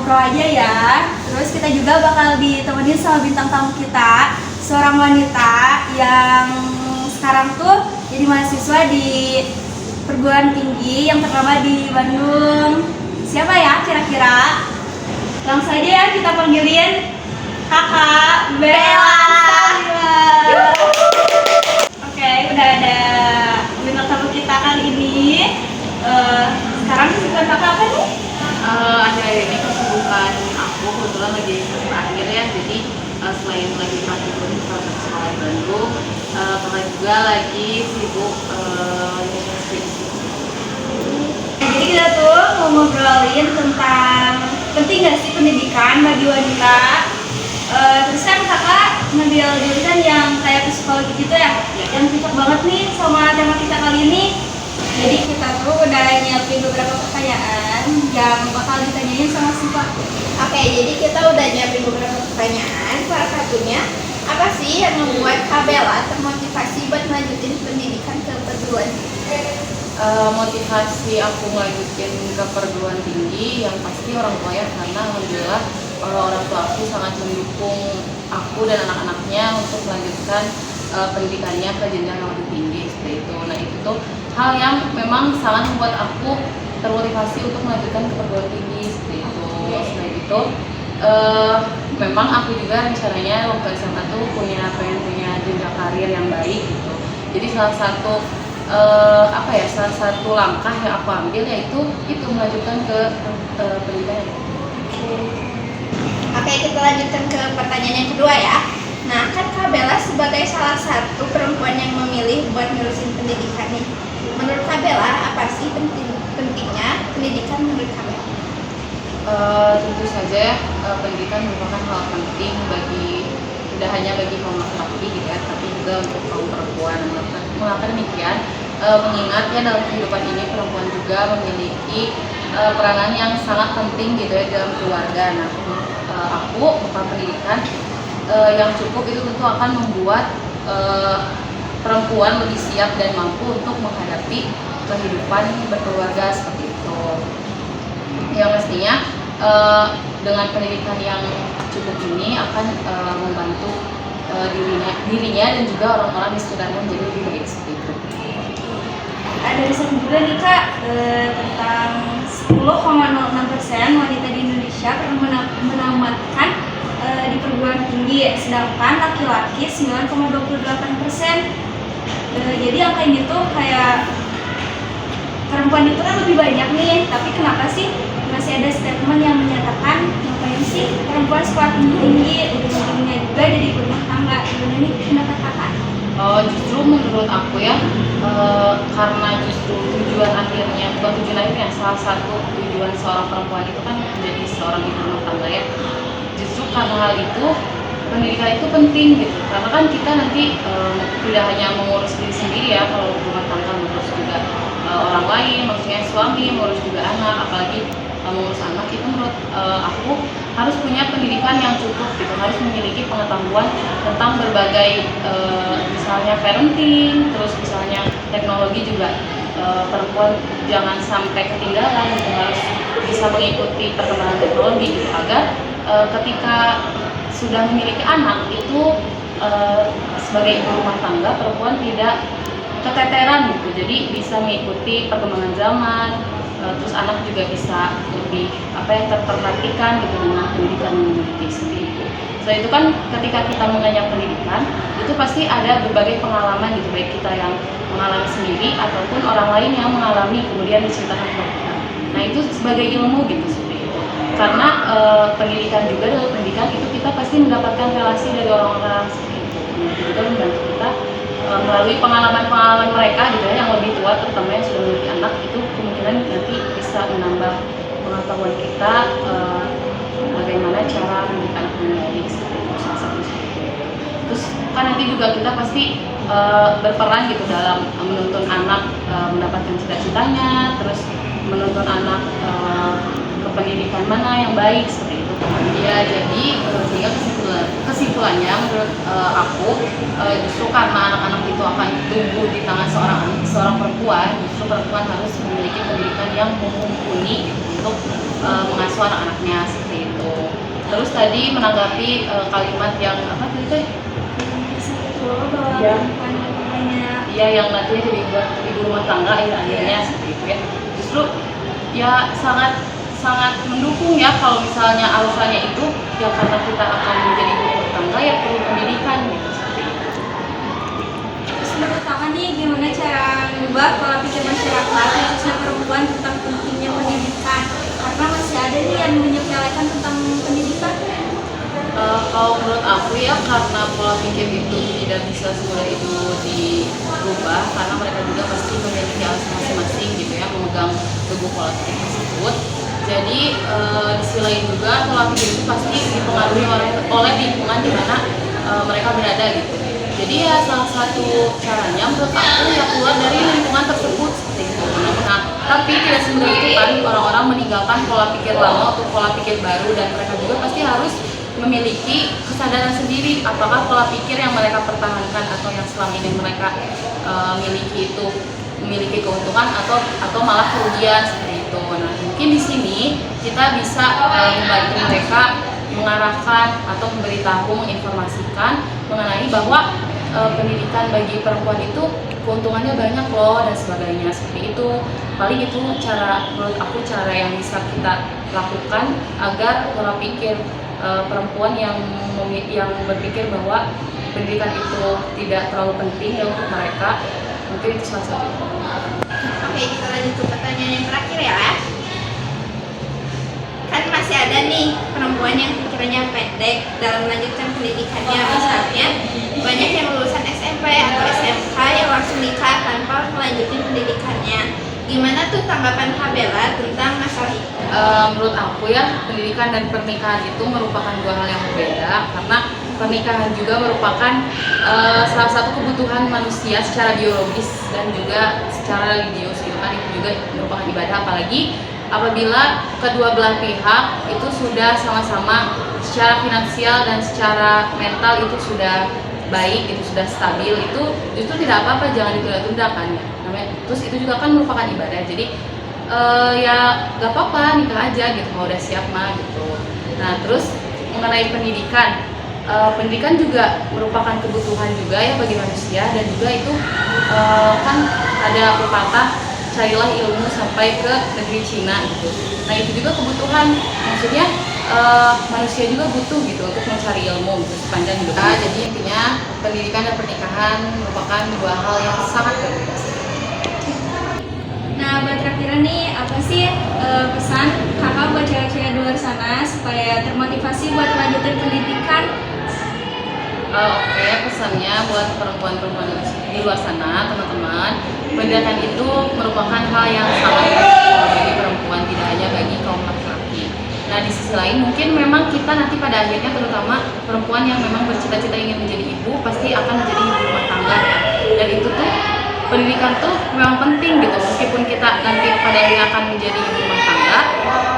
ngobrol aja ya. Terus kita juga bakal ditemenin sama bintang tamu kita, seorang wanita yang sekarang tuh jadi mahasiswa di perguruan tinggi yang ternama di Bandung. Siapa ya kira-kira? Langsung aja ya kita panggilin Kakak Bella Salila. Oke, udah ada bintang tamu kita kali ini. Sekarang kesibukan kakak apa nih? Akhir-akhir ini kesibukan aku kebetulan lagi semester akhir ya, jadi selain lagi mahasiswa di salah satu sekolah di Bandung, kakak juga lagi sibuk skripsi. Jadi kita tuh mau ngobrolin tentang penting gak sih pendidikan bagi wanita. Terus kan kakak ngambil jurusan yang kayak psikologi gitu ya, yang cocok banget nih sama tema kita kali ini. Jadi kita tuh udah nyiapin beberapa pertanyaan yang bakal ditanyain sama Siva. Oke, jadi kita udah nyiapin beberapa pertanyaan. Salah satunya, apa sih yang membuat Kak Bella termotivasi buat melanjutin pendidikan ke perguruan tinggi? Motivasi aku melanjutin ke perguruan tinggi yang pasti orang tua ya, karena alhamdulillah orang tua aku sangat mendukung aku dan anak-anaknya untuk melanjutkan pendidikannya ke jenjang yang lebih tinggi seperti itu. Nah itu tuh hal yang memang sangat membuat aku termotivasi untuk melanjutkan ke perguruan tinggi seperti itu. Selain itu memang aku juga rencananya waktu SMA tuh pengen punya jenjang karir yang baik gitu. Jadi salah satu salah satu langkah yang aku ambil yaitu melanjutkan ke pendidikan. Oke, kita lanjutkan ke pertanyaan yang kedua ya. Nah, kan Kak Bella sebagai salah satu perempuan yang memilih buat nerusin pendidikan nih. Menurut Kak Bella, apa sih pentingnya pendidikan menurut Kak Bella? Tentu saja pendidikan merupakan hal penting tidak hanya bagi kaum laki-laki gitu ya, tapi juga untuk kaum perempuan. Mengapa demikian? Mengingatnya dalam kehidupan ini perempuan juga memiliki peranan yang sangat penting gitu ya dalam keluarga. Nah, aku bukan pendidikan yang cukup itu tentu akan membuat perempuan lebih siap dan mampu untuk menghadapi kehidupan berkeluarga seperti itu. Yang mestinya dengan pendidikan yang cukup ini akan membantu dirinya dan juga orang-orang di sekitarnya menjadi lebih baik seperti itu. Ada riset juga nih Kak tentang 10,06% wanita di Indonesia pernah menamatkan di perguruan tinggi, sedangkan laki-laki 9,28%. Jadi angka ini tuh kayak perempuan itu kan lebih banyak nih, tapi kenapa sih masih ada statement yang menyatakan ngapain sih perempuan sekolah tinggi ujung-ujungnya juga jadi ibu rumah tangga? Gimana nih pendapat kakak? Justru menurut aku ya, karena justru tujuan akhirnya, salah satu tujuan seorang perempuan itu kan menjadi seorang ibu rumah tangga ya. Justru karena hal itu, pendidikan itu penting gitu, karena kan kita nanti tidak hanya mengurus diri sendiri ya, kalau rumah tangga mengurus juga orang lain, maksudnya suami, mengurus juga anak, apalagi mengurus anak itu menurut aku harus punya pendidikan yang cukup gitu, harus memiliki pengetahuan tentang berbagai misalnya parenting, terus misalnya teknologi juga. Perempuan jangan sampai ketinggalan gitu, harus bisa mengikuti perkembangan teknologi gitu, agar ketika sudah memiliki anak itu sebagai ibu rumah tangga perempuan tidak keteteran gitu, jadi bisa mengikuti perkembangan zaman. Terus anak juga bisa lebih terperhatikan gitu dengan pendidikan yang dimiliki seperti itu. Selain itu kan ketika kita mengenyam pendidikan itu pasti ada berbagai pengalaman gitu, baik kita yang mengalami sendiri ataupun orang lain yang mengalami kemudian diceritakan kepada kita. Nah itu sebagai ilmu gitu seperti itu. Karena pendidikan juga, dalam pendidikan itu kita pasti mendapatkan relasi dari orang-orang seperti itu. Nah, itu juga membantu kita melalui pengalaman-pengalaman mereka gitu ya, yang lebih tua terutama yang sudah memiliki anak, itu kemungkinan nanti bisa menambah pengetahuan kita bagaimana cara mendidik anak dengan baik seperti itu, salah satu seperti itu. Terus kan nanti juga kita pasti berperan gitu dalam menuntun anak mendapatkan cita-citanya, terus menuntun anak ke pendidikan mana yang baik seperti itu. Ya jadi sehingga kesimpulannya menurut aku justru karena anak-anak itu akan tumbuh di tangan seorang perempuan, justru perempuan harus memiliki pendidikan yang mumpuni untuk mengasuh anak-anaknya seperti itu. Terus tadi menanggapi kalimat yang apa tadi teh? bahwa Ya. perempuan banyak Iya, yang nantinya jadi ibu rumah tangga ya akhirnya seperti itu ya. Justru ya sangat sangat mendukung ya kalau misalnya alasannya itu ya karena kita akan menjadi ibu rumah tangga ya perlu pendidikan gitu seperti itu. Terus menurut kakak nih gimana cara mengubah pola pikir masyarakat khususnya perempuan tentang pentingnya pendidikan, karena masih ada nih yang menyepelekan tentang pendidikan. Kalau menurut aku ya karena pola pikir itu tidak bisa semudah itu dirubah karena mereka juga pasti memiliki alasan masing-masing gitu ya memegang teguh pola pikir tersebut. Jadi di sisi lain juga pola pikir itu pasti dipengaruhi oleh lingkungan di mana mereka berada gitu. Jadi ya salah satu caranya menurut aku ya keluar dari lingkungan tersebut seperti itu. Nah, tapi tidak semudah itu kan orang-orang meninggalkan pola pikir lama untuk pola pikir baru dan mereka juga pasti harus memiliki kesadaran sendiri apakah pola pikir yang mereka pertahankan atau yang selama ini mereka miliki itu memiliki keuntungan atau malah kerugian seperti itu. Nah, mungkin di sini kita bisa membantu mereka mengarahkan atau memberitahu, menginformasikan mengenai bahwa pendidikan bagi perempuan itu keuntungannya banyak loh dan sebagainya seperti itu. Paling itu menurut aku cara yang bisa kita lakukan agar pola pikir perempuan yang berpikir bahwa pendidikan itu tidak terlalu penting ya untuk mereka, mungkin itu salah satu. Oke, kita lanjut ke pertanyaan yang terakhir ya. Kan masih ada nih perempuan yang pikirannya pendek dalam melanjutkan pendidikannya. Misalnya banyak yang lulusan SMP atau SMK yang langsung nikah tanpa melanjutkan pendidikannya. Gimana tuh tanggapan Kak Bella tentang masalah itu? Menurut aku ya pendidikan dan pernikahan itu merupakan dua hal yang berbeda karena pernikahan juga merupakan salah satu kebutuhan manusia secara biologis dan juga secara religius gitu kan, itu juga merupakan ibadah, apalagi apabila kedua belah pihak itu sudah sama-sama secara finansial dan secara mental itu sudah baik, itu sudah stabil, itu justru tidak apa-apa, jangan ditunda-tunda kan ya. Terus itu juga kan merupakan ibadah, jadi ya gak apa-apa nikah aja gitu kalau udah siap mah gitu. Nah terus mengenai pendidikan, pendidikan juga merupakan kebutuhan juga ya bagi manusia dan juga itu kan ada pepatah carilah ilmu sampai ke negeri Cina gitu. Nah itu juga kebutuhan, maksudnya manusia juga butuh gitu untuk mencari ilmu gitu, sepanjang hidup. Jadi intinya pendidikan dan pernikahan merupakan dua hal yang sangat berbeda. Nah, buat terakhiran nih, apa sih pesan kakak buat cewek-cewek di luar sana supaya termotivasi buat melanjutkan pendidikan? Oke, pesannya buat perempuan-perempuan di luar sana, teman-teman, pendidikan itu merupakan hal yang sangat penting bagi perempuan, tidak hanya bagi kaum laki-laki. Nah, di sisi lain mungkin memang kita nanti pada akhirnya, terutama perempuan yang memang bercita-cita ingin menjadi ibu, pasti akan menjadi ibu rumah tangga ya. Dan itu tuh pendidikan tuh memang penting gitu, meskipun kita nanti pada akhirnya akan menjadi ibu rumah tangga,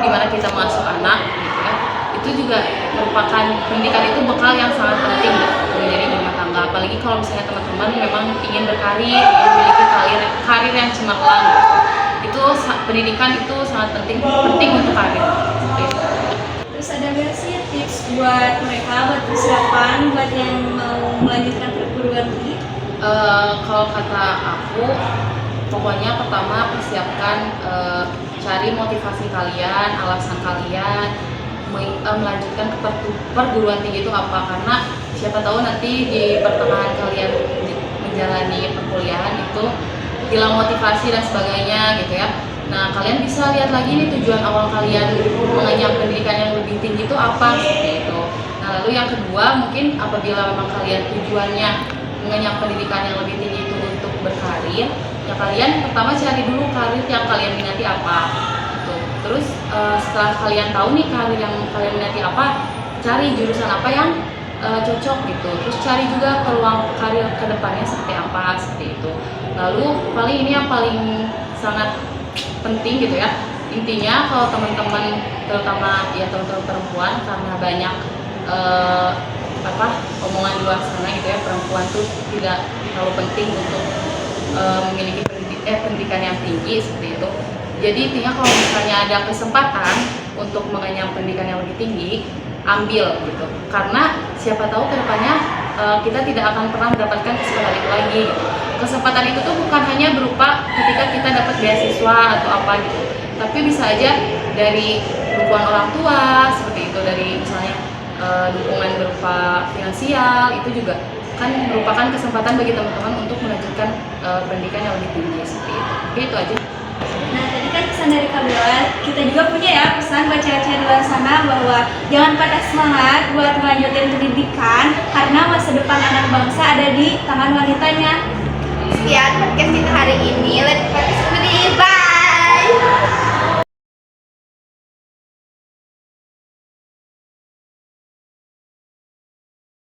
di mana kita mengasuh anak gitu ya. Itu juga merupakan pendidikan itu bekal yang sangat penting gitu, menjadi ibu rumah tangga. Apalagi kalau misalnya teman-teman memang ingin berkarir, ingin memiliki karir yang cemerlang gitu. Itu pendidikan itu sangat penting untuk karir. Gitu. Terus ada nggak sih tips buat mereka buat persiapan buat yang mau melanjutkan perguruan tinggi? Kalau kata aku, pokoknya pertama persiapkan, cari motivasi kalian, alasan kalian melanjutkan ke perguruan tinggi itu apa, karena siapa tahu nanti di pertengahan kalian menjalani perkuliahan itu hilang motivasi dan sebagainya gitu ya. Nah kalian bisa lihat lagi nih tujuan awal kalian mengenyam pendidikan yang lebih tinggi itu apa seperti itu. Nah lalu yang kedua, mungkin apabila memang kalian tujuannya mengenyam pendidikan yang lebih tinggi itu untuk berkarir, ya kalian pertama cari dulu karir yang kalian minati apa gitu. Terus setelah kalian tahu nih karir yang kalian minati apa, cari jurusan apa yang cocok gitu. Terus cari juga peluang karir kedepannya seperti apa, seperti itu. Lalu paling ini yang paling sangat penting gitu ya, intinya kalau teman-teman, terutama ya teman-teman perempuan, karena banyak omongan di luar sana gitu ya, perempuan tuh tidak terlalu penting untuk memiliki pendidikan yang tinggi seperti itu. Jadi intinya kalau misalnya ada kesempatan untuk mengenyam pendidikan yang lebih tinggi, ambil gitu. Karena siapa tahu kedepannya kita tidak akan pernah mendapatkan kesempatan itu lagi gitu. Kesempatan itu tuh bukan hanya berupa ketika kita dapat beasiswa atau apa gitu, tapi bisa aja dari dukungan orang tua seperti itu, dari misalnya dukungan berupa finansial, itu juga kan merupakan kesempatan bagi teman-teman untuk melanjutkan pendidikan yang lebih tinggi seperti itu. Oke, itu aja. Nah, tadi kan pesan dari Kak Bella, kita juga punya ya pesan buat cewek-cewek di luar sana bahwa jangan patah semangat buat melanjutin pendidikan karena masa depan anak bangsa ada di tangan wanitanya. Sekian podcast kita hari ini. Let's